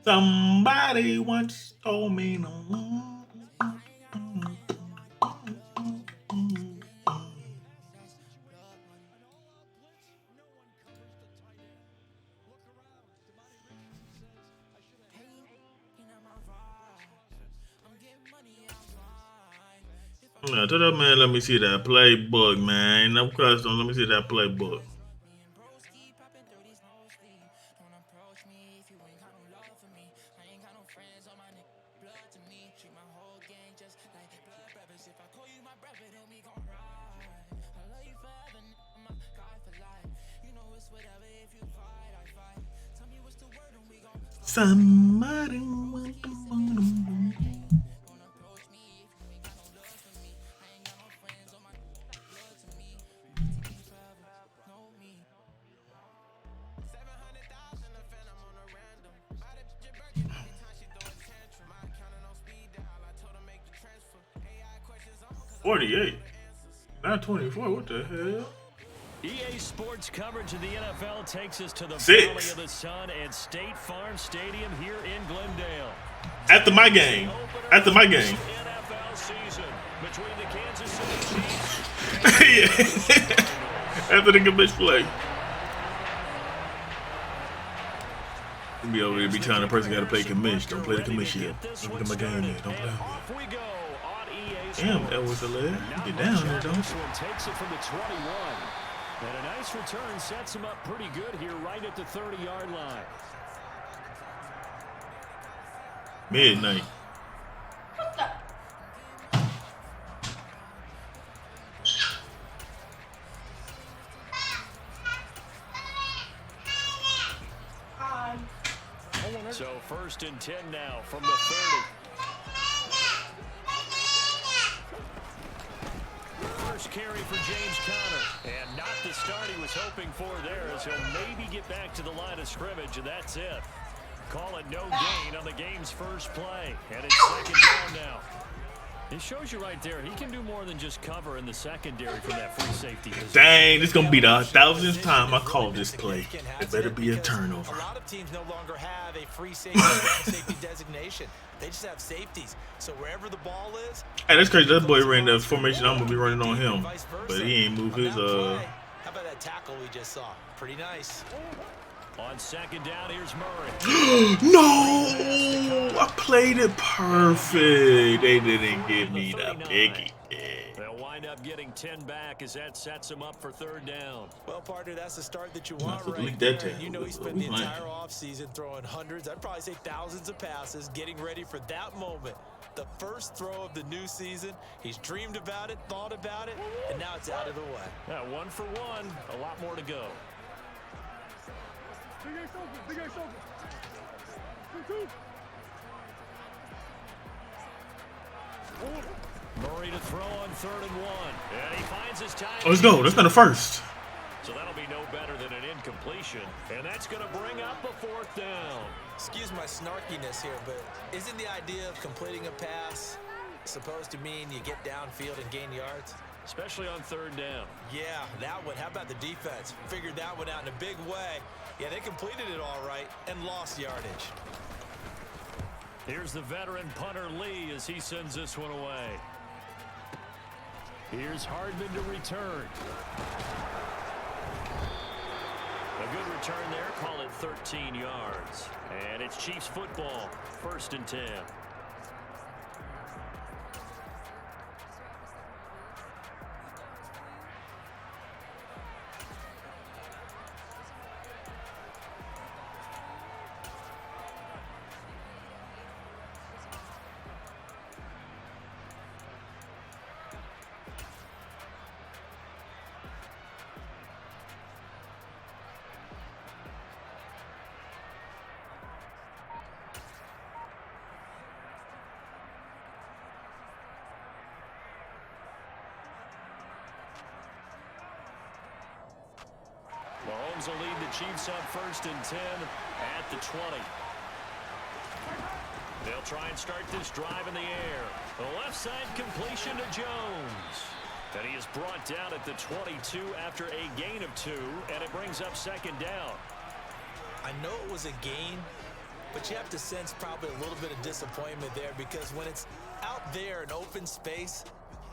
Somebody once told me no. No, tell that man, let me see that playbook, man. No custom, let me see that playbook. Somebody. $48, not 24. What the hell? EA Sports coverage of the NFL takes us to the Valley of the Sun and State Farm Stadium here in Glendale. After my game. After my game. NFL season between the Kansas City Chiefs. After the commission play. Be over there, be telling the person got to play commission. Don't play the commission. Don't look at my game yet. Don't play with me. Damn, that was a leg. Get down there, don't you? Takes it from the 21. And a nice return sets him up pretty good here right at the 30-yard line. Midnight. So 1st and 10 now from the 30. First carry for James Conner. And not the start he was hoping for there, as he'll maybe get back to the line of scrimmage, and that's it. Call it no gain on the game's first play. And it's 2nd down now. It shows you right there, he can do more than just cover in the secondary from that free safety position. Dang, this is going to be the 1,000th time I call this play. It better be a turnover. A lot of teams no longer have a free safety or safety designation. They just have safeties. So wherever the ball is... Hey, that's crazy. That boy ran the formation. I'm going to be running on him. But he ain't moved his... How about that tackle we just saw? Pretty nice. On 2nd down, here's Murray. No! I played it perfect. They didn't give me the picky. They'll wind up getting 10 back as that sets them up for 3rd down. Well, partner, that's the start that you want right there. And you know he spent the entire offseason throwing hundreds, I'd probably say thousands of passes, getting ready for that moment. The first throw of the new season. He's dreamed about it, thought about it, and now it's out of the way. Yeah, 1 for 1. A lot more to go. Big X open. 2-2. Murray to throw on 3rd and 1. And he finds his time. Oh, let's go. That's not a first. So that'll be no better than an incompletion. And that's going to bring up a 4th down. Excuse my snarkiness here, but isn't the idea of completing a pass supposed to mean you get downfield and gain yards? Especially on 3rd down. Yeah, that one. How about the defense? Figured that one out in a big way. Yeah, they completed it all right and lost yardage. Here's the veteran punter Lee as he sends this one away. Here's Hardman to return. A good return there. Call it 13 yards. And it's Chiefs football. 1st and 10. Mahomes will lead the Chiefs on 1st and 10 at the 20. They'll try and start this drive in the air. The left side completion to Jones. And he is brought down at the 22 after a gain of 2, and it brings up 2nd down. I know it was a gain, but you have to sense probably a little bit of disappointment there because when it's out there in open space,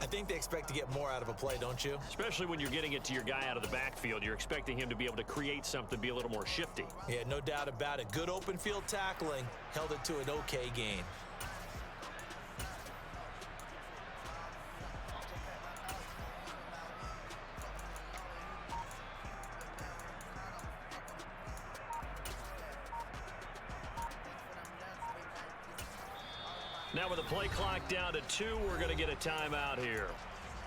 I think they expect to get more out of a play, don't you? Especially when you're getting it to your guy out of the backfield. You're expecting him to be able to create something, be a little more shifty. Yeah, no doubt about it. Good open field tackling held it to an okay gain. Now with the play clock down to 2, we're going to get a timeout here.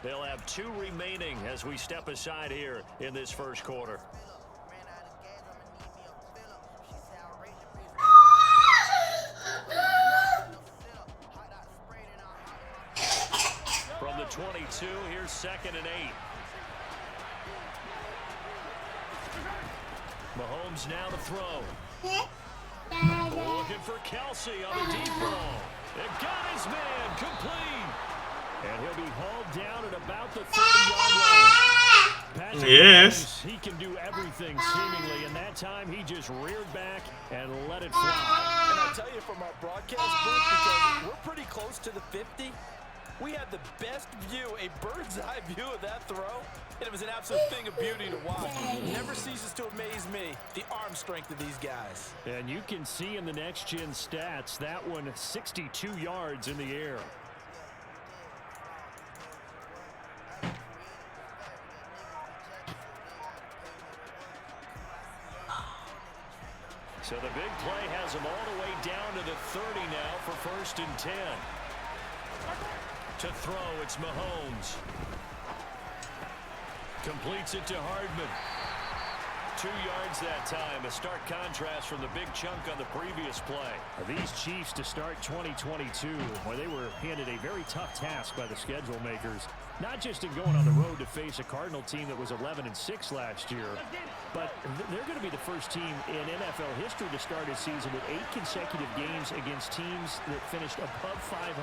They'll have 2 remaining as we step aside here in this first quarter. From the 22, here's 2nd and 8. Mahomes now to throw. Looking for Kelsey on a deep ball. It got his man complete. And he'll be hauled down at about the 30-yard line. Yes. He can do everything seemingly, and that time he just reared back and let it fly. And I'll tell you from our broadcast booth, because we're pretty close to the 50, we had the best view, a bird's eye view of that throw, and it was an absolute thing of beauty to watch. Never ceases to amaze me, the arm strength of these guys. And you can see in the next-gen stats, that one 62 yards in the air. So the big play has him all the way down to the 30 now for 1st and 10. To throw, it's Mahomes. Completes it to Hardman. 2 yards that time. A stark contrast from the big chunk on the previous play. These Chiefs to start 2022, where they were handed a very tough task by the schedule makers. Not just in going on the road to face a Cardinal team that was 11-6 last year, but they're going to be the first team in NFL history to start a season with 8 consecutive games against teams that finished above 500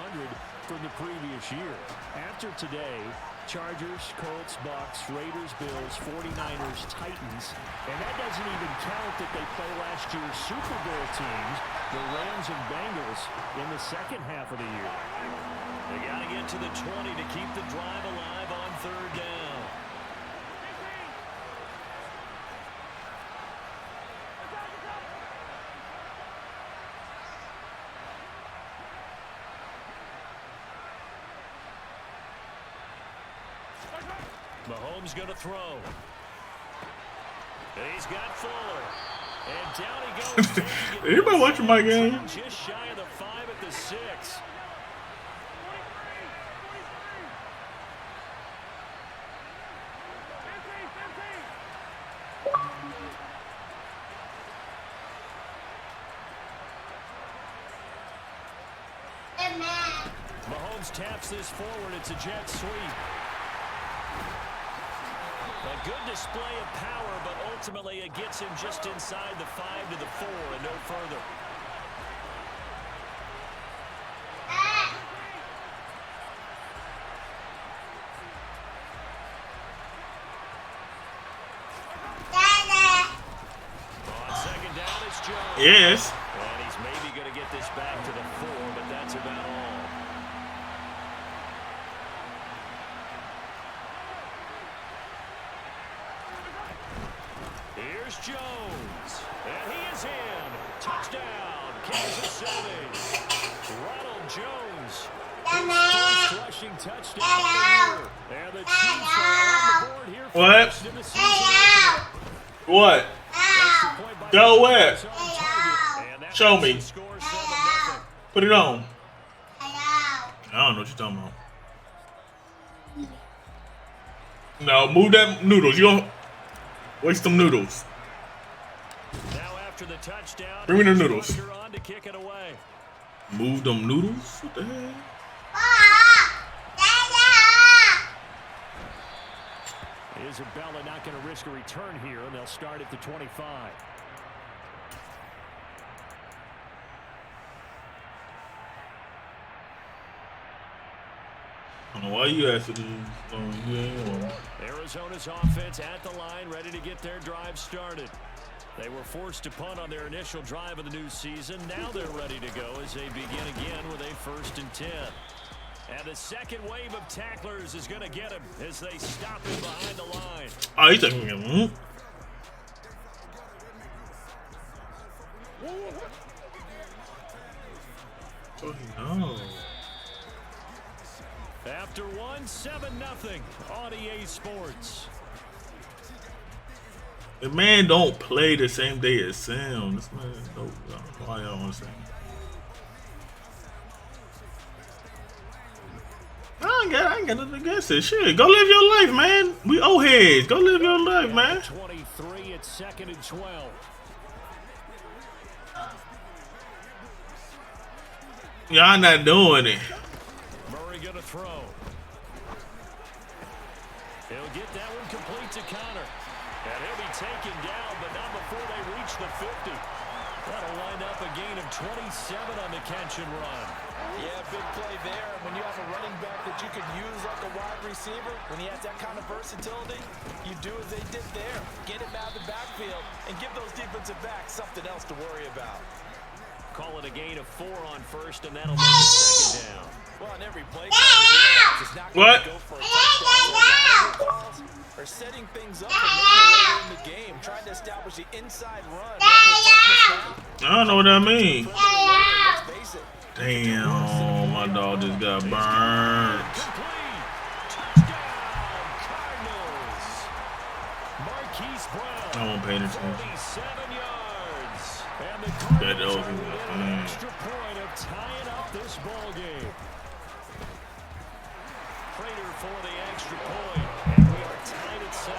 from the previous year. After today, Chargers, Colts, Bucks, Raiders, Bills, 49ers, Titans, and that doesn't even count that they play last year's Super Bowl teams, the Rams and Bengals, in the second half of the year. They got to get to the 20 to keep the drive alive on 3rd down. Mahomes going to throw. He's got Fuller. And down he goes. Anybody watching my game? Just shy of the 5 at the 6. Mahomes taps this forward. It's a jet sweep. A good display of power, but ultimately it gets him just inside the 5 to the 4 and no further. On 2nd down, it's Jones. Yes. And he's maybe going to get this back to the 4, but that's about all. Here's Jones, and he is in. Touchdown, Kansas City. Ronald Jones, his first rushing touchdown of the year. And the Chiefs are on the board here for the rest of the season. What? Go where? Show me. Put it on. I don't know what you're talking about. No, move that noodles. You don't waste them noodles. Now after the touchdown, bring me the noodles. On to kick it away. Move them noodles? What the hell? Isabella not going to risk a return here, and they'll start at the 25. I don't know why you asked to Arizona's offense at the line, ready to get their drive started. They were forced to punt on their initial drive of the new season. Now they're ready to go as they begin again with a 1st and 10. And the second wave of tacklers is going to get him as they stop him behind the line. Oh, he's taking him. Oh, no. After one, 7-0 on EA Sports. The man don't play the same day as Sam. This man, no, I don't know why y'all want to say. I ain't got nothing against it. Shit, go live your life, man. We old heads. Go live your life, man. 23 at 2nd and 12. Y'all not doing it. Murray gonna throw. He'll get that one complete to Connor. And he'll be taken down, but not before they reach the 50. That'll wind up a gain of 27 on the catch and run. Yeah, big play there. When you have a running back that you can use like a wide receiver, when he has that kind of versatility, you do as they did there. Get him out of the backfield and give those defensive backs something else to worry about. Call it a gain of 4 on 1st, and that'll make it 2nd down. Well, on every play, it's not going to go for a touchdown or setting things up and later in the game, trying to establish the inside run. I don't know what that means. Damn, my dog just got burned. I won't pay attention. That was an extra point of tying up this ball game. Prater for the extra point, and we are tied at 7.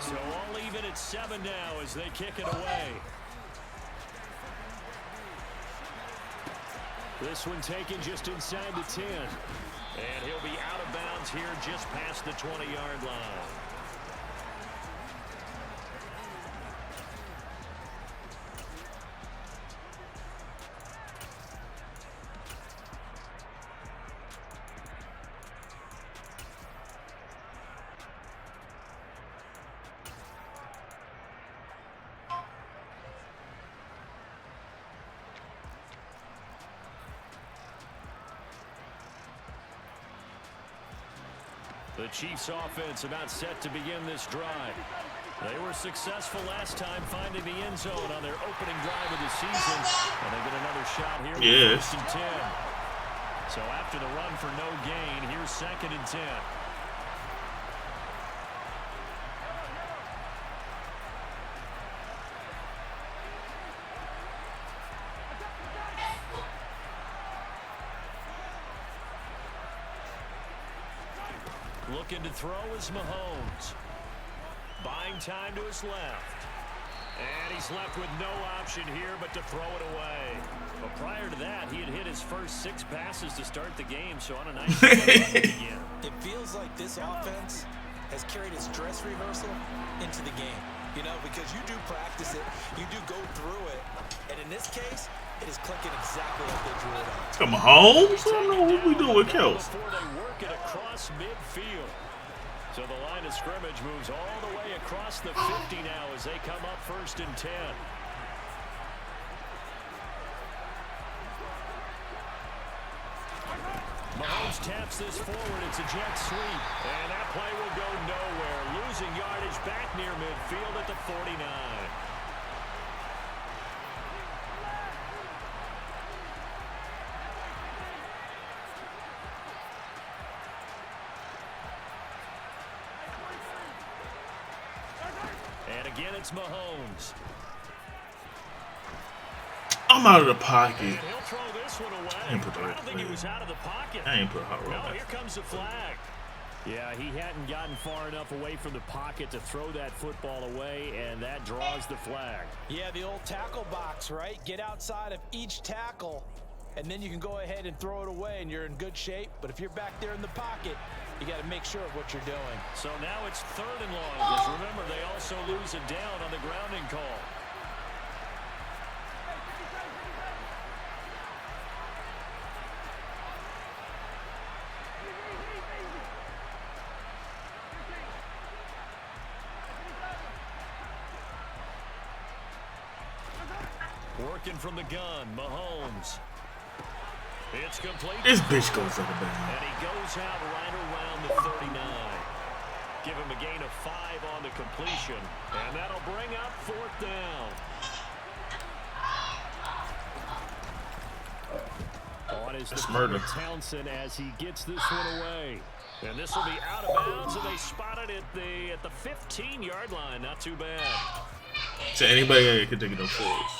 So all even at 7 now as they kick it away. This one taken just inside the 10. And he'll be out of bounds here just past the 20-yard line. The Chiefs offense about set to begin this drive. They were successful last time finding the end zone on their opening drive of the season. And they get another shot here. Yes. 1st and 10. So after the run for no gain, here's 2nd and 10. Looking to throw is Mahomes. Buying time to his left. And he's left with no option here but to throw it away. But prior to that, he had hit his first 6 passes to start the game, so on a nice again. It feels like this offense has carried its dress rehearsal into the game. You know, because you do practice it, you do go through it, and in this case, it is clicking exactly like they drew it up. Come on, Holmes. I don't know what we doing with Kels. Before they work it across midfield. So the line of scrimmage moves all the way across the 50 now as they come up 1st and 10. Mahomes taps this forward. It's a jet sweep. And that play will go nowhere. Losing yardage back near midfield at the 49. And again, it's Mahomes. I'm out of the pocket. He'll throw this one away. I ain't put the I right don't think he was out of the pocket. I ain't put a hot roll No, back. here comes the flag. Yeah, he hadn't gotten far enough away from the pocket to throw that football away, and that draws the flag. Yeah, the old tackle box, right? Get outside of each tackle, and then you can go ahead and throw it away, and you're in good shape. But if you're back there in the pocket, you got to make sure of what you're doing. So now it's 3rd and long, because remember, they also lose a down on the grounding call. Working from the gun, Mahomes. It's complete. This bitch goes up and down. And he goes out right around the 39. Give him a gain of 5 on the completion. And that'll bring up 4th down. On his murder. Townsend as he gets this one away. And this will be out of bounds, and they spotted it at the 15-yard line. Not too bad. So anybody could take it up forwards.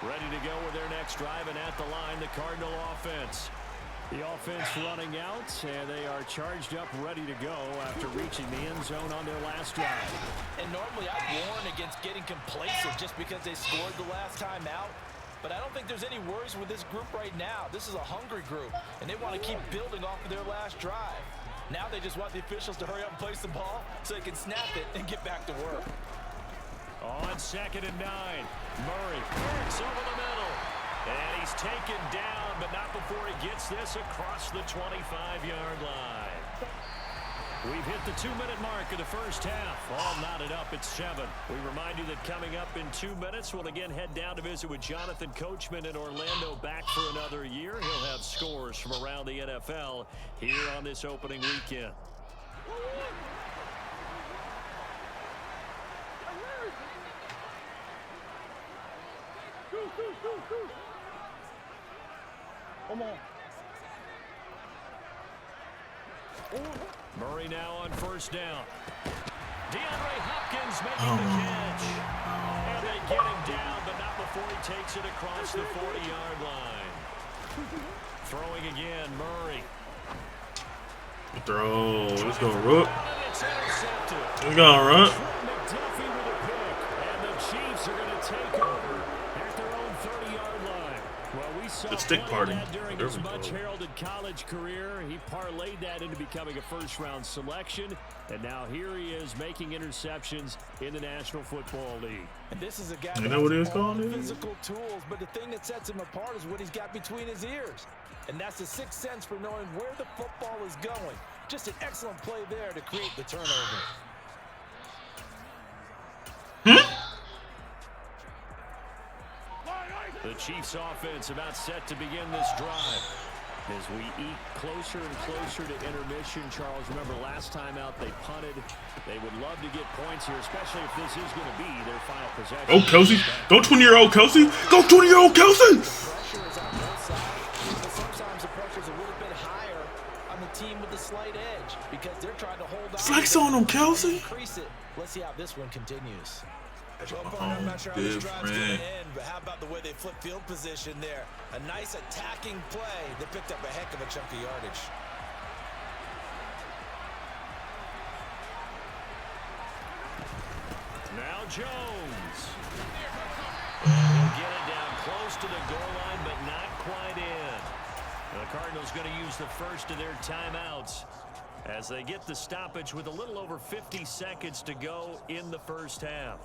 Ready to go with their next drive, and at the line, the Cardinal offense. The offense running out, and they are charged up, ready to go after reaching the end zone on their last drive. And normally I'd warn against getting complacent just because they scored the last time out. But I don't think there's any worries with this group right now. This is a hungry group, and they want to keep building off of their last drive. Now they just want the officials to hurry up and place the ball so they can snap it and get back to work. On 2nd and 9, Murray works over the middle. And he's taken down, but not before he gets this across the 25-yard line. We've hit the 2-minute mark of the first half. All knotted up at 7. We remind you that coming up in 2 minutes, we'll again head down to visit with Jonathan Coachman in Orlando, back for another year. He'll have scores from around the NFL here on this opening weekend. Come on. Murray now on 1st down. DeAndre Hopkins making the catch. And they get him down, but not before he takes it across the 40-yard line. Throwing again, Murray. Throw. Let's go, Rook. It's intercepted. Let's go, Rook. McDuffie with a pick. And the Chiefs are going to take over at their own 30-yard line. Well, we saw The stick party. that during There his we go. much-heralded college career. He parlayed that into becoming a first-round selection. And now here he is making interceptions in the National Football League. And this is a guy You that know what he has was all calling the it? physical tools, but the thing that sets him apart is what he's got between his ears. And that's the sixth sense for knowing where the football is going. Just an excellent play there to create the turnover. The Chiefs offense about set to begin this drive. As we eat closer and closer to intermission, Charles, remember last time out they punted. They would love to get points here, especially if this is going to be their final possession. Oh, Kelsey. Go 20-year-old Kelsey. Go 20-year-old Kelsey. Pressure is on both sides, but sometimes the pressure is a little bit higher on the team with the slight edge because they're trying to hold on. Flex on him, Kelsey. Increase it. Let's see how this one continues. Well, partner, I'm not sure how this drive's going different. to end, but how about the way they flip field position there? A nice attacking play that picked up a heck of a chunk of yardage. Now Jones. And he'll get it down close to the goal line, but not quite in. And the Cardinals going to use the first of their timeouts as they get the stoppage with a little over 50 seconds to go in the first half.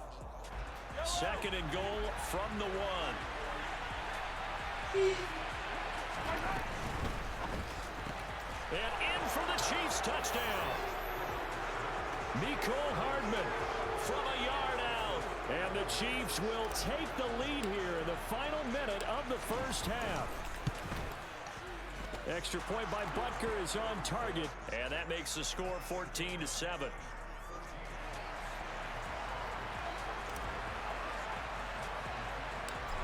2nd and goal from the 1. And in for the Chiefs touchdown. Mecole Hardman from a yard out. And the Chiefs will take the lead here in the final minute of the first half. Extra point by Butker is on target. And that makes the score 14-7.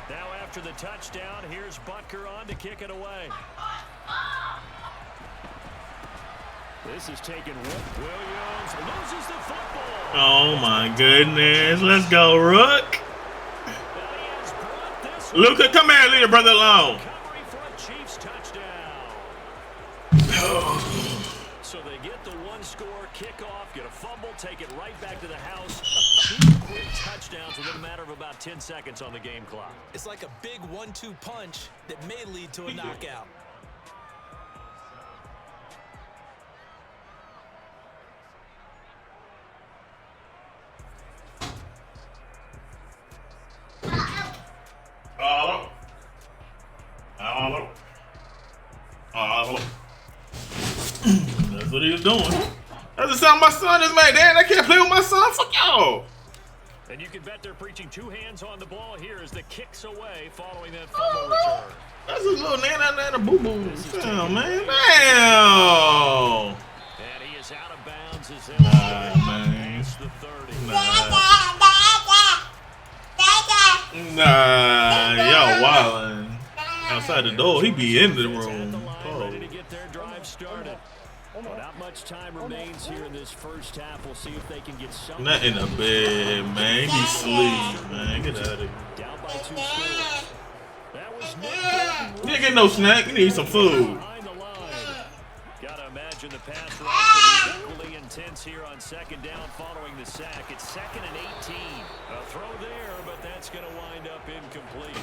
Now after the touchdown, here's Butker on to kick it away. This is taken. Williams loses the football. Oh, my goodness. Let's go, Rook. Luka, come here. Leave your brother alone. Recovery for a Chiefs touchdown. So they get the one-score kickoff, get a fumble, take it right back to the house. 2 quick touchdowns within a matter of about 10 seconds on the game clock. It's like a big 1-2 punch that may lead to a knockout. That's what he was doing. That's the sound my son is made. Dad, I can't play with my son. Fuck y'all. And you can bet they're preaching two hands on the ball here as the kicks away following that fumble return. That's a little nana boo-boo sound, man. Damn. And he is out of bounds as Man. the 30. Nah, y'all wildin'. Outside the door, he be in the room. Ready to get their drive started. Well, not much time remains here in this first half. We'll see if they can get something. Not in the bed, man. He sleep, man. Get out of here. Down by 2 scores. That was Nick. You didn't get no snack. You need some food. Behind the line. Gotta imagine the pass rush will be equally intense here on second down following the sack. It's 2nd and 18. A throw there, but that's going to wind up incomplete.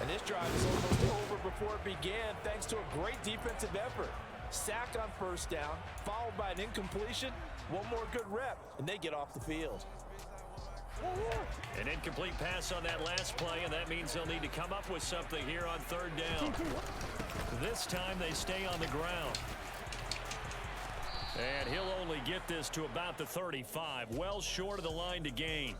And this drive is almost over before it began thanks to a great defensive effort. Sack on first down, followed by an incompletion. One more good rep, and they get off the field. An incomplete pass on that last play, and that means they'll need to come up with something here on third down. This time they stay on the ground. And he'll only get this to about the 35, well short of the line to gain.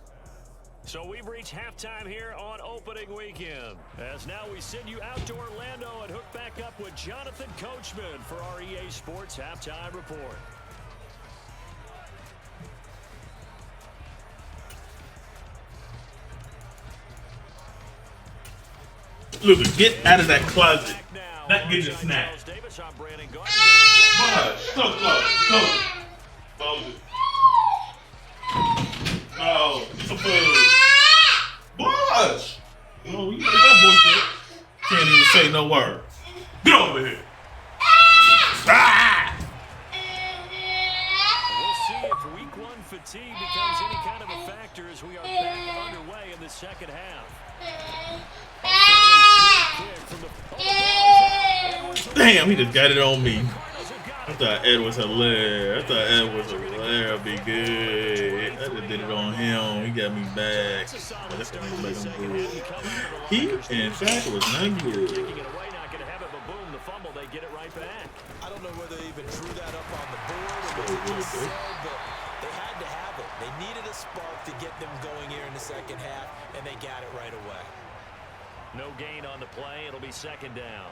So we've reached halftime here on opening weekend. As now we send you out to Orlando and hook back up with Jonathan Coachman for our EA Sports Halftime Report. Look, get out of that closet. Not get your snack. So close. Close it. Oh, get some food. Bosh! Oh, you got that bullshit. Can't even say no word. Get over here. Ah! We'll see if week 1 fatigue becomes any kind of a factor as we are back underway in the second half. Damn, he just got it on me. I thought Ed was hilarious. Be good. I just did it on him. He got me back. But that's gonna make him good. He, in fact, was not good. I don't know whether they even drew that up on the board or what they just said, but they had to have it. They needed a spark to get them going here in the second half, and they got it right away. No gain on the play. It'll be second down.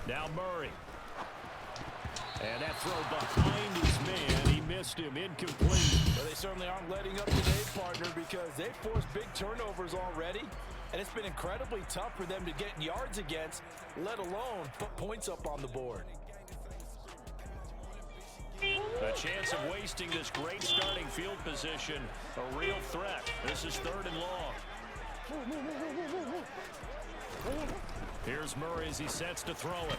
Now Murray. And that throw behind his man. He missed him. Incomplete. Well, they certainly aren't letting up today, partner, because they've forced big turnovers already. And it's been incredibly tough for them to get yards against, let alone put points up on the board. A chance of wasting this great starting field position. A real threat. This is 3rd and long. Here's Murray as he sets to throw it.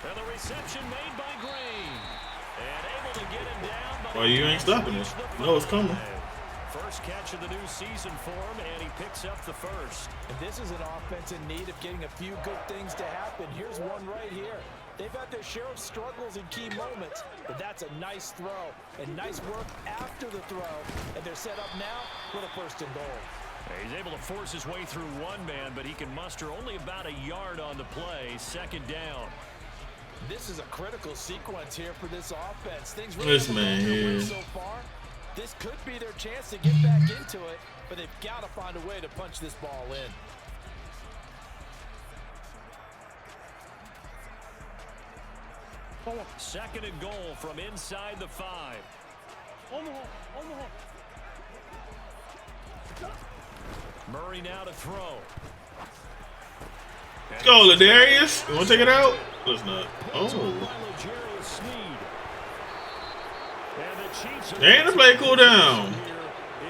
And the reception made by Green. And able to get him down. But well, you ain't stopping it. You know it's coming. First catch of the new season for him, and he picks up the first. And this is an offense in need of getting a few good things to happen. Here's one right here. They've had their share of struggles in key moments, but that's a nice throw and nice work after the throw. And they're set up now with a 1st and goal. He's able to force his way through one man, but he can muster only about a yard on the play. 2nd down. This is a critical sequence here for this offense. Things really This man here. so far. This could be their chance to get back into it, but they've got to find a way to punch this ball in. Second and goal from inside the 5. Murray now to throw. Go, Ladarius. You want to take it out? Let's not. Oh. Damn, the play cool down.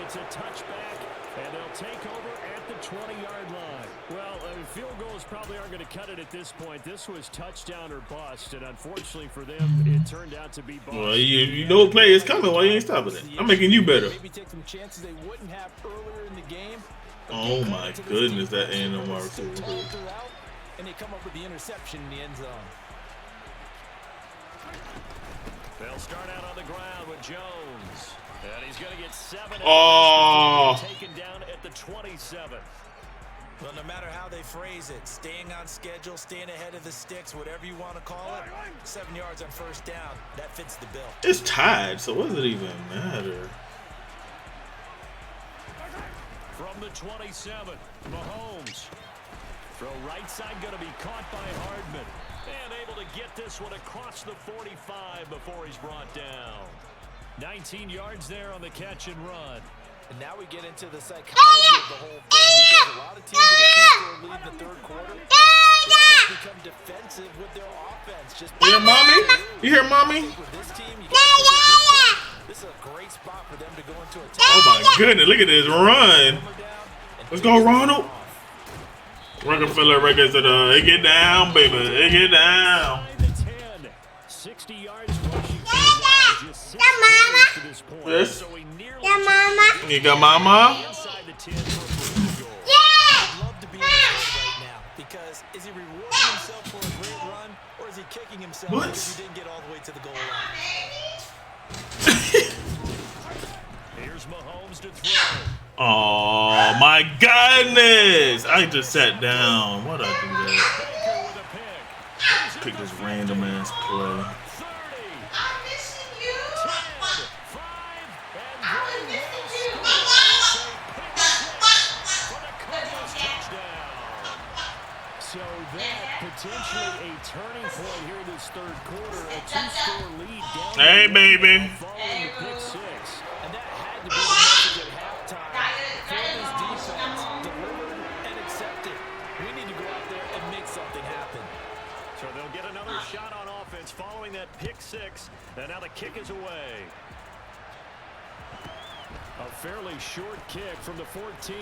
It's a touchback, and they'll take over at the 20-yard line. Well, field goals probably aren't going to cut it at this point. This was touchdown or bust, and unfortunately for them, it turned out to be bust. Well, you know what play is coming. Why you ain't stopping it? I'm making you better. Maybe take some chances they wouldn't have earlier in the game. Oh my goodness, that A&M receiver. And they come up with the interception in the end zone. They'll start out on the ground with Jones. And he's going to get 7. Oh. Taken down at the 27. Well, no matter how they phrase it, staying on schedule, staying ahead of the sticks, whatever you want to call it, 7 yards on first down, that fits the bill. It's tied, so what does it even matter? From the 27, Mahomes. Throw right side going to be caught by Hardman. And able to get this one across the 45 before he's brought down. 19 yards there on the catch and run. And now we get into the psychology of the whole thing, because a lot of teams with a two-score lead in the third quarter, they almost become defensive with their offense. Just you hear mommy? You hear mommy? With this team, you got this is a great spot for them to go into a Oh my goodness, look at this run. Let's go, Ronald. Rockefeller records it. It get down, baby. It get down. 60 yards rushing. Just 6 yards to this point. Yes. So he nearly You got mama? inside the 10 for a field goal. I'd love to be in his head right now, because is he rewarding himself for a great run, or is he kicking himself because he didn't get all the way to the goal line? Here's Mahomes to throw. Oh my goodness! I just sat down. Why'd I do that? Baker with a pick. Pick this random ass play. 30. I'm missing you. 10, 5, and I was they missing you. will score. For the Cardinals touchdown. So that potentially a turning point here in this third quarter. A 2-score lead down. Hey, baby. Following the pick six. And that had to be the message at halftime. For this defense, delivered and accepted. We need to go out there and make something happen. So they'll get another shot on offense following that pick six. And now the kick is away. A fairly short kick from the 14.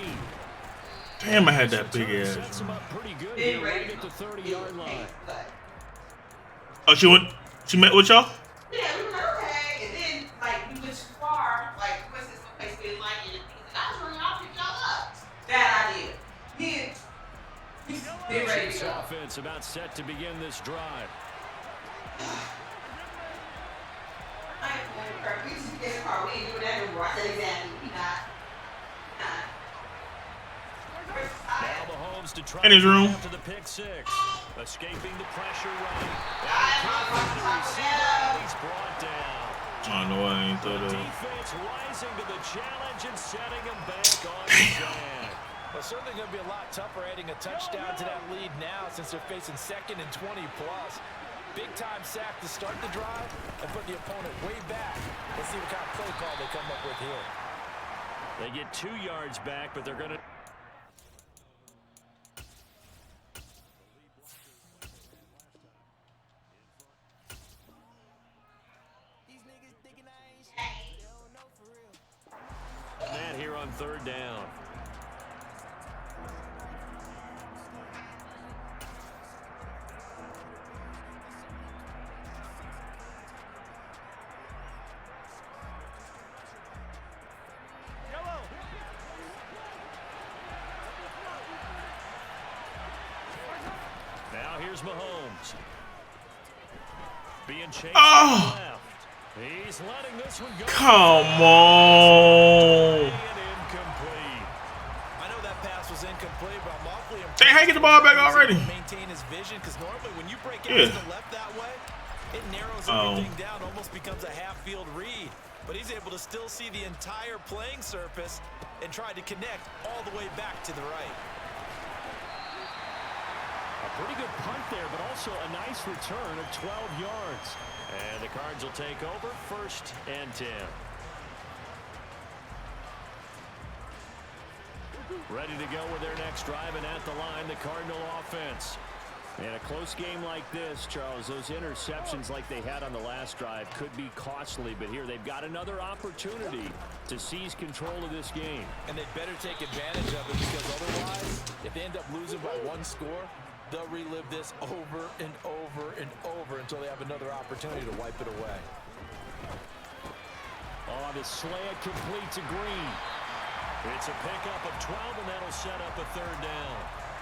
Damn, I had that big Sets ass. him up pretty good here right at the 30-yard line. Oh, she met with y'all? Yeah, we were okay, and then like we went too far. Like, what's this place we didn't like it? I was running off, pick y'all up. Bad idea. Then ready to Chiefs go. offense about set to begin this drive. I ain't going to we just get in the car. We ain't doing that anymore. I said exactly. We not. Now Mahomes to try In his room. after the pick six. Escaping the pressure right. And he's brought down. Oh no, I ain't thought The of. defense rising to the challenge and setting him back on the stand. Well, certainly going to be a lot tougher adding a touchdown to that lead now, since they're facing 2nd and 20 plus. Big time sack to start the drive and put the opponent way back. Let's see what kind of play call they come up with here. They get 2 yards back, but they're going to... that here on third down. Now here's Mahomes. Being chased Oh. left. He's letting this one go. Come on. And incomplete. I know that pass was incomplete, but I'm awfully impressed. Hey, how get the ball back already? Maintain his vision, because normally when you break out Yeah. to the left that way, it narrows Oh. everything down, almost becomes a half-field read. But he's able to still see the entire playing surface and try to connect all the way back to the right. A pretty good punt there, but also a nice return of 12 yards. And the Cards will take over 1st and 10. Ready to go with their next drive, and at the line, the Cardinal offense. In a close game like this, Charles, those interceptions like they had on the last drive could be costly, but here they've got another opportunity to seize control of this game. And they better take advantage of it, because otherwise, if they end up losing by 1 score, they'll relive this over and over and over until they have another opportunity to wipe it away. Oh, the slant complete to Green. It's a pickup of 12, and that'll set up a 3rd down.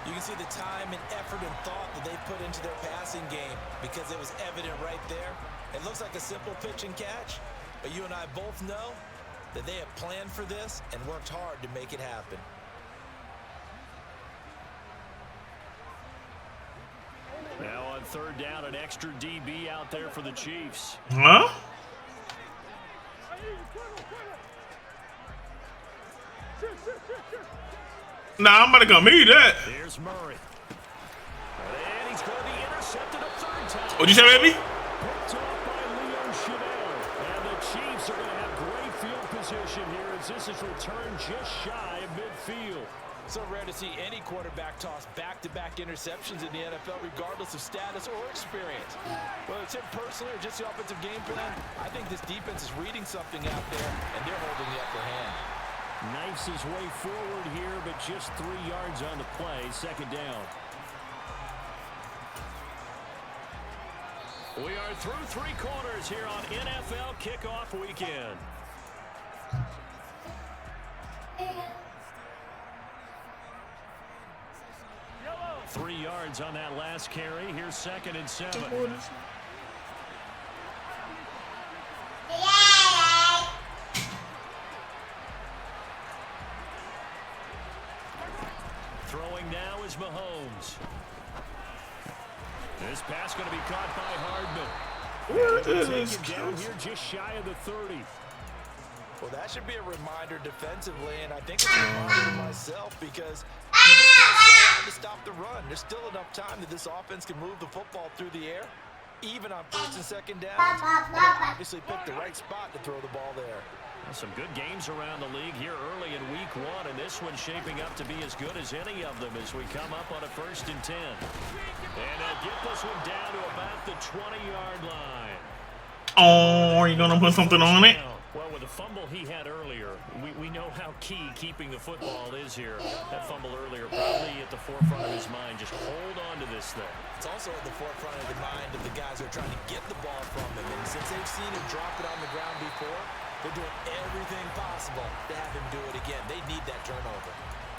You can see the time and effort and thought that they put into their passing game, because it was evident right there. It looks like a simple pitch and catch, but you and I both know that they have planned for this and worked hard to make it happen. third down, an extra DB out there for the Chiefs. Huh? Nah, I'm about to come eat that. Here's Murray. And he's going to be intercepted a third time. What'd you say, baby? Picked off by Leo Chanel. And the Chiefs are going to have great field position here as this is returned just shy of midfield. So rare to see any quarterback toss back-to-back interceptions in the NFL, regardless of status or experience. Whether it's him personally or just the offensive game plan, I think this defense is reading something out there, and they're holding the upper hand. Knifes his way forward here, but just 3 yards on the play. Second down. We are through 3 quarters here on NFL Kickoff Weekend. Yellow. 3 yards on that last carry. Here's 2nd and 7. Throwing now is Mahomes. This pass going to be caught by Hardman. Taken down here just shy of the 30. Well, that should be a reminder defensively, and I think it's a reminder to myself because you just can't slow down to stop the run. There's still enough time that this offense can move the football through the air, even on 1st and 2nd downs. And they obviously picked the right spot to throw the ball there. Some good games around the league here early in week 1, and this one's shaping up to be as good as any of them as we come up on a 1st and 10. And they'll get this one down to about the 20-yard line. Oh, are you going to put something on it? Well, with the fumble he had earlier, we know how key keeping the football is here. That fumble earlier probably at the forefront of his mind. Just hold on to this thing. It's also at the forefront of the mind of the guys who are trying to get the ball from him. And since they've seen him drop it on the ground before, they're doing everything possible to have him do it again. They need that turnover.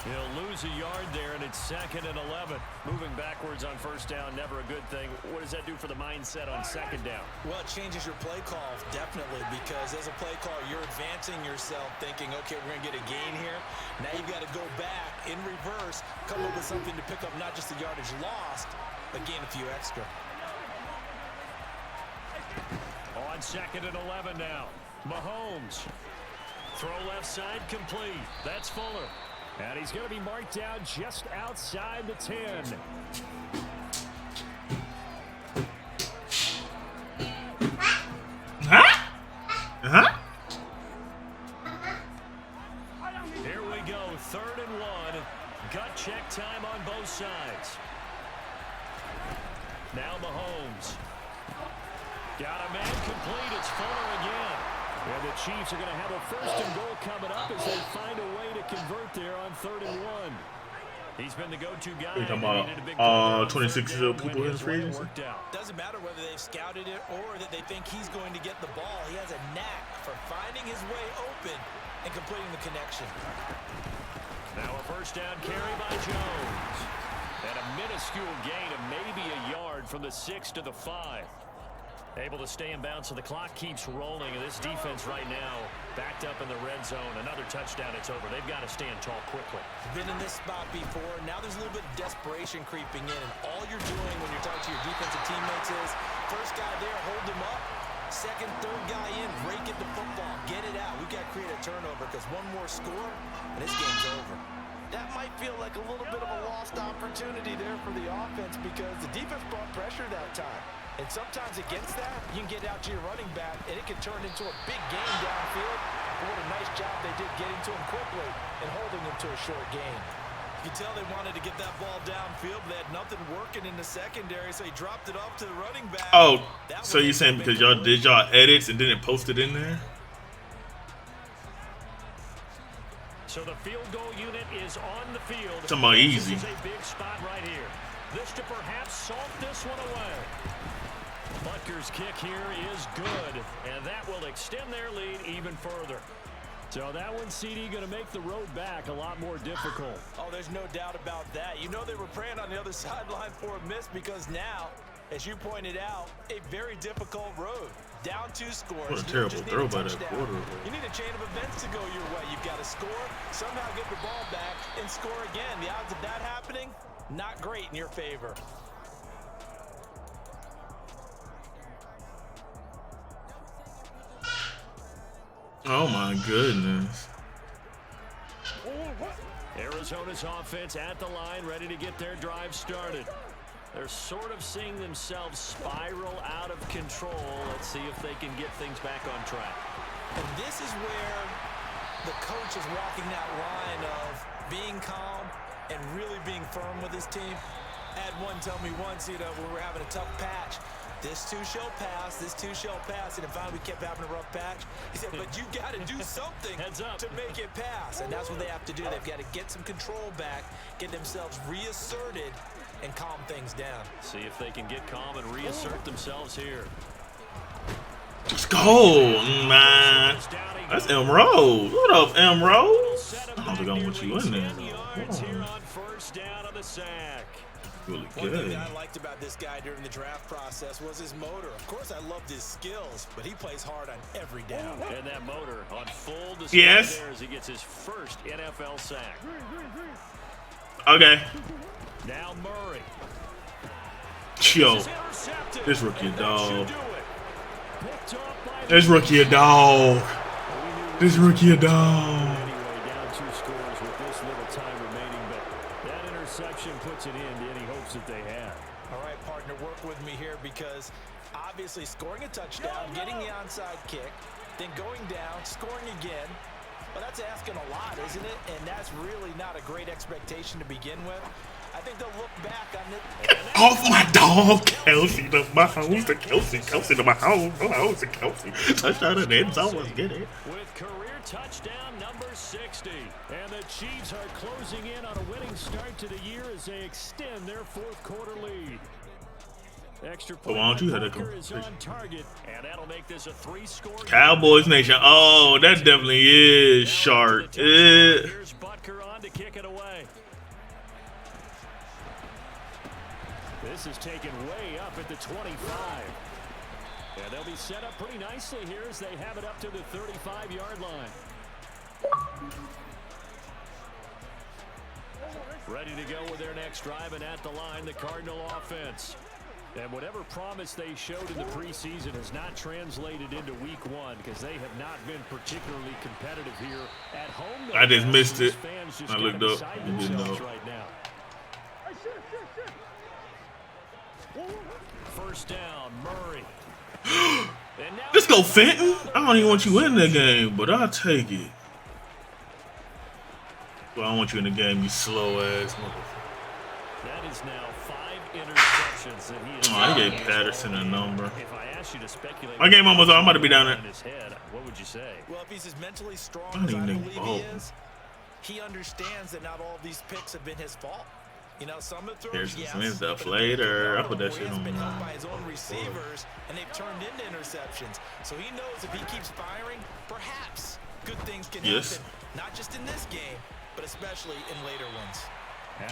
He'll lose a yard there, and it's 2nd and 11. Moving backwards on 1st down, never a good thing. What does that do for the mindset on 2nd down? Well, it changes your play call, definitely, because as a play call, you're advancing yourself thinking, okay, we're going to get a gain here. Now you've got to go back in reverse, come up with something to pick up not just the yardage lost, but gain a few extra. On 2nd and 11 now. Mahomes. Throw left side complete. That's Fuller. And he's going to be marked out just outside the 10. Huh? Huh? Here we go. 3rd and 1. Gut check time on both sides. Now Mahomes. Got a man complete. It's Fuller again. And the Chiefs are going to have a 1st and goal coming up as they find a way to convert there on 3rd and 1. He's been the go-to guy. You're talking about 26 people in free agency? Doesn't matter whether they've scouted it or that they think he's going to get the ball. He has a knack for finding his way open and completing the connection. Now a 1st down carry by Jones. And a minuscule gain of maybe a yard from the 6 to the 5. Able to stay in bounds, so the clock keeps rolling. And this defense right now backed up in the red zone. Another touchdown, it's over. They've got to stand tall quickly. Been in this spot before. Now there's a little bit of desperation creeping in. And all you're doing when you're talking to your defensive teammates is, first guy there, hold him up. Second, third guy in, rake at the football. Get it out. We've got to create a turnover because one more score, and this game's over. That might feel like a little bit of a lost opportunity there for the offense because the defense brought pressure that time. And sometimes against that, you can get out to your running back, and it can turn into a big game downfield. But what a nice job they did getting to him quickly and holding him to a short gain. You can tell they wanted to get that ball downfield. They had nothing working in the secondary, so he dropped it off to the running back. Oh, so you're saying because y'all did y'all edits and didn't post it in there? So the field goal unit is on the field. Talking about easy. This is a big spot right here. This to perhaps salt this one away. Butker's kick here is good, and that will extend their lead even further. So that one, CD, going to make the road back a lot more difficult. Oh, there's no doubt about that. You know they were praying on the other sideline for a miss because now, as you pointed out, a very difficult road. Down 2 scores. What a terrible throw by that quarter. You need a chain of events to go your way. You've got to score, somehow get the ball back, and score again. The odds of that happening, not great in your favor. Oh my goodness. Arizona's offense at the line, ready to get their drive started. They're sort of seeing themselves spiral out of control. Let's see if they can get things back on track. And this is where the coach is walking that line of being calm and really being firm with his team. I had one tell me once, when we were having a tough patch, this too shall pass, this too shall pass, and finally we kept having a rough patch. He said, but you got to do something to make it pass, and that's what they have to do. They've got to get some control back, get themselves reasserted, and calm things down. See if they can get calm and reassert themselves here. Let's go, man. That's M. Rose. What up, M. Rose? I don't think I want you in there. Really One thing good. that I liked about this guy during the draft process was his motor. Of course, I loved his skills, but he plays hard on every down. And that motor on full display Yes. there as he gets his first NFL sack. Okay. Now Murray. Yo, This is intercepted. this rookie a And that dog. should do it. Picked up by This rookie a dog. This rookie a dog. Anyway, down 2 scores with this little time remaining, but that interception puts an end to any hopes that they had. All right, partner, work with me here because obviously scoring a touchdown, getting the onside kick, then going down, scoring again. Well, that's asking a lot, isn't it? And that's really not a great expectation to begin with. I think they'll look back on it. Off my dog, Kelsey to Mahomes to Kelsey to Mahomes to Kelsey. Touchdown in the end zone, let's get it. With career touchdown number 60. And the Chiefs are closing in on a winning start to the year as they extend their 4th quarter lead. Extra point why don't you hit it? is on target, and that'll make this a 3-score Cowboys Nation. Oh, that definitely is sharp. Here's Butker on to kick it away. This is taken way up at the 25. And they'll be set up pretty nicely here as they have it up to the 35-yard line. Ready to go with their next drive, and at the line, the Cardinal offense. And whatever promise they showed in the preseason has not translated into week 1 because they have not been particularly competitive here at home. I just missed it. Fans just I looked gotta up decide and didn't themselves know. right now. First down, Murray. And now Let's go, Fenton. I don't even want you in the game, but I'll take it. Well, I don't want you in the game, you slow ass motherfucker. that is now 5 interceptions that he has. Oh, he gave Patterson a number. If I asked you to speculate, My game almost over. I'm about to be down there. in his head, what would you say? Well, if he's as mentally strong I as don't I even believe think he ball. is, he understands that not all of these picks have been his fault. Some of the Here's throws, some yes, stuff but later. a I put that where shit he's on been helped mine. by his own receivers, and they've turned into interceptions. So he knows if he keeps firing, perhaps good things can Yes. happen. Not just in this game, but especially in later ones.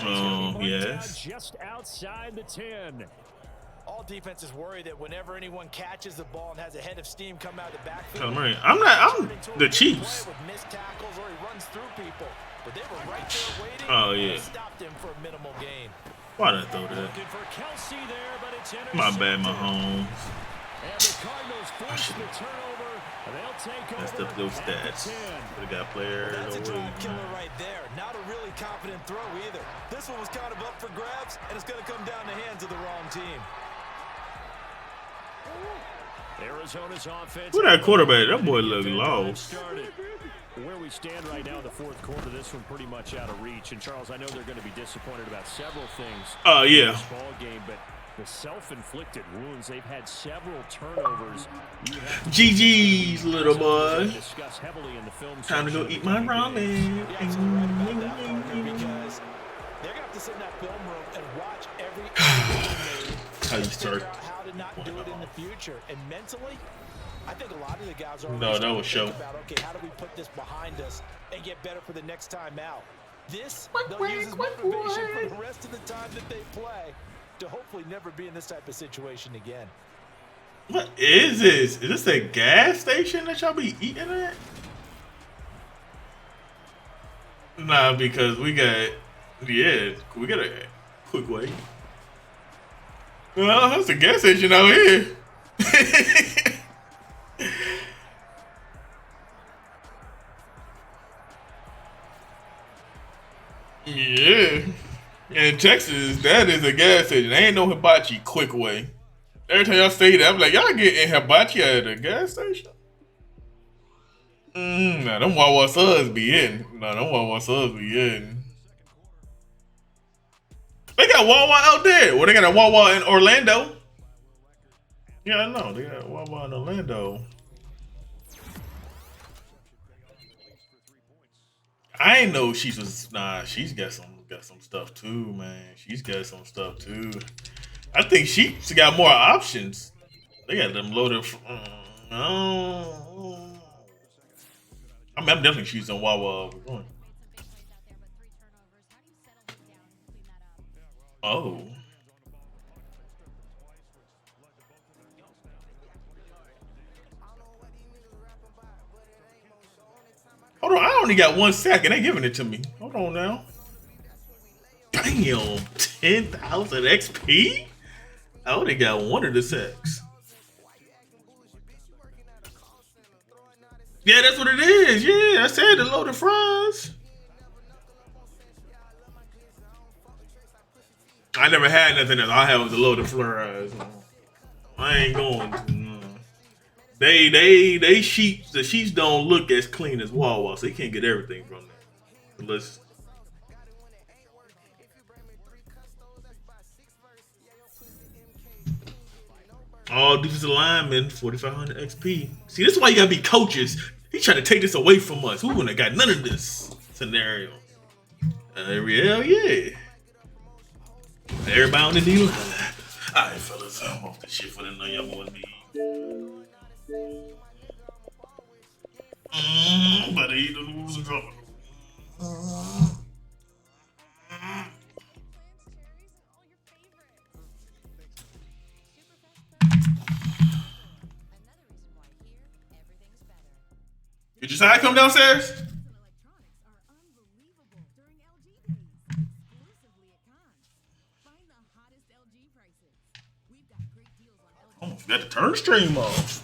Oh, yes. Just outside the 10. All defenses worry that whenever anyone catches the ball and has a head of steam come out of the backfield, Kyler Murray. I'm the Chiefs. with missed tackles or he runs through people. But they were right there waiting. Oh, and yeah. they stopped him for a minimal gain. Why'd I throw that? Looking for Kelsey there, but it's My bad, intercepted. Mahomes. And the Cardinals force the turnover. They'll take over. That's up those at the stats. 10. We got players. That's a over drive killer there. right there. Not a really confident throw either. This one was kind of up for grabs, and it's going to come down the hands of the wrong team. Arizona's offense. Who that quarterback? That boy look lost. Started. Where we stand right now in the 4th quarter, this one pretty much out of reach. And Charles, I know they're going to be disappointed about several things. Yeah. In this ball game, but the self-inflicted wounds, they've had several turnovers. You have to GG's, little boy. discuss heavily in the film Time to go section eat my of the game. ramen. You're absolutely right about that, partner, because they're going to have to sit in that film room and watch every How you and start? figure out how to not do it in the future. And mentally, I think a lot of the guys are No, that was show. about, okay, how do we put this behind us and get better for the next time out? This, they'll use as motivation for the rest of the time that they play to hopefully never be in this type of situation again. What is this? Is this a gas station that y'all be eating at? Nah, because we got a quick way. Well, that's a gas station out here. Yeah. In Texas, that is a gas station. There ain't no hibachi quick way. Every time y'all say that, I'm like, y'all getting hibachi at a gas station? Nah, them Wawa subs be in. Nah, them Wawa subs be in. They got Wawa out there. Well, they got a Wawa in Orlando. Yeah, I know. They got Wawa in Orlando. I ain't know she was. Nah, she's got some stuff too, man. She's got some stuff too. I think she's got more options. They got them loaded. Oh. I mean, I'm definitely choosing Wawa over going. Oh. Hold on, I only got 1 second. They giving it to me. Hold on now. Damn, 10,000 XP? I only got one of the sacks. Yeah, that's what it is. Yeah, I said the loaded fries. I never had nothing else. I had the loaded fries. I ain't going to. No. They sheets. The sheets don't look as clean as Wawa, so you can't get everything from there. Unless all defensive linemen, 4,500 XP. See, this is why you gotta be coaches. He's trying to take this away from us. We wouldn't have got none of this scenario. Hell yeah. Everybody on the deal. Alright, fellas, I'm off the shit for the know y'all want me. But they eat the noodles and drop it. Did you say I come downstairs? Oh, forgot to turn the stream off.